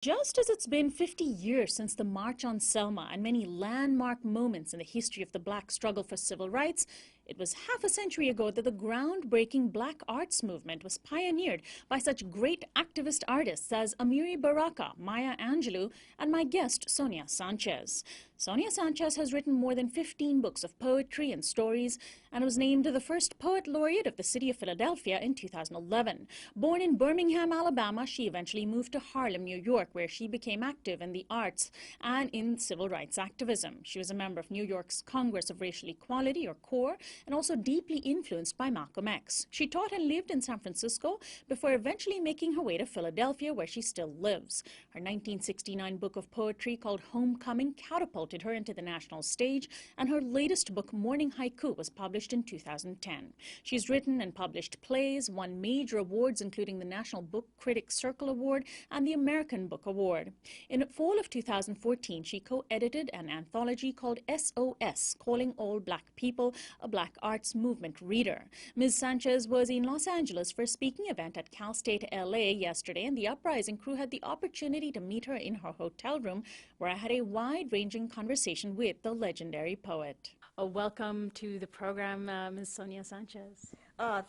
Just as it's been 50 years since the March on Selma and many landmark moments in the history of the black struggle for civil rights, it was half a century ago that the groundbreaking black arts movement was pioneered by such great activist artists as Amiri Baraka, Maya Angelou, and my guest, Sonia Sanchez. Sonia Sanchez has written more than 15 books of poetry and stories and was named the first poet laureate of the city of Philadelphia in 2011. Born in Birmingham, Alabama, she eventually moved to Harlem, New York, where she became active in the arts and in civil rights activism. She was a member of New York's Congress of Racial Equality, or CORE, and also deeply influenced by Malcolm X. She taught and lived in San Francisco before eventually making her way to Philadelphia, where she still lives. Her 1969 book of poetry called Homecoming catapulted her into the national stage, and her latest book, Morning Haiku, was published in 2010. She's written and published plays, won major awards including the National Book Critics Circle Award and the American Book Award. In fall of 2014, she co-edited an anthology called SOS, Calling All Black People, a Black Arts Movement Reader. Ms. Sanchez was in Los Angeles for a speaking event at Cal State LA yesterday, and the Uprising crew had the opportunity to meet her in her hotel room, where I had a wide-ranging conversation with the legendary poet. Welcome to the program, Ms. Sonia Sanchez.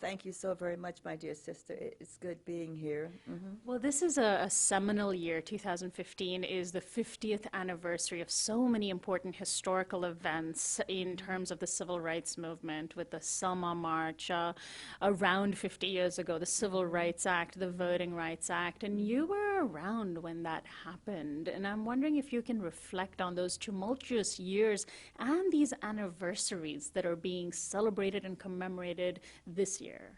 Thank you so very much, my dear sister. It's good being here. Well, this is a seminal year. 2015 is the 50th anniversary of so many important historical events in terms of the civil rights movement, with the Selma March around 50 years ago, the Civil Rights Act, the Voting Rights Act, and you were around when that happened. And I'm wondering if you can reflect on those tumultuous years and these anniversaries that are being celebrated and commemorated this year.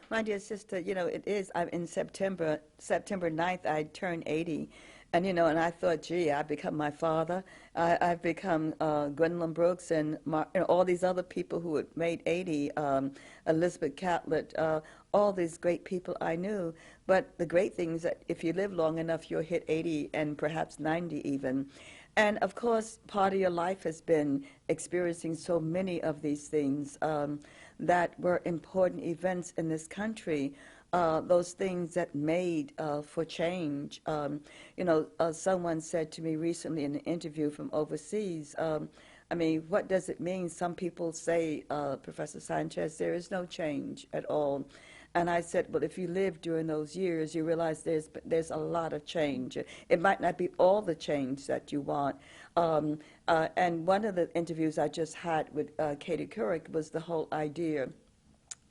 My dear sister, it is, I'm in September 9th, I turned 80. And, and I thought, gee, I've become my father. I've become Gwendolyn Brooks and all these other people who had made 80, Elizabeth Catlett, all these great people I knew. But the great thing is that if you live long enough, you'll hit 80 and perhaps 90 even. And, of course, part of your life has been experiencing so many of these things that were important events in this country. Those things that made for change. Someone said to me recently in an interview from overseas, what does it mean? Some people say, Professor Sanchez, there is no change at all. And I said, well, if you live during those years, you realize there's a lot of change. It might not be all the change that you want. And one of the interviews I just had with Katie Couric was the whole idea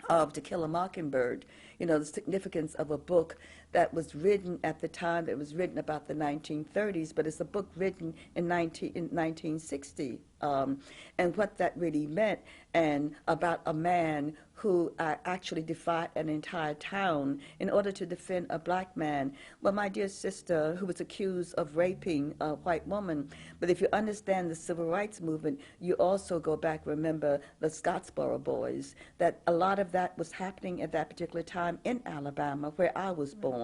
of To Kill a Mockingbird, the significance of a book that was written at the time that was written about the 1930s, but it's a book written in 1960, and what that really meant, and about a man who actually defied an entire town in order to defend a black man. Well, my dear sister, who was accused of raping a white woman, but if you understand the civil rights movement, you also go back, remember the Scottsboro Boys, that a lot of that was happening at that particular time in Alabama, where I was born.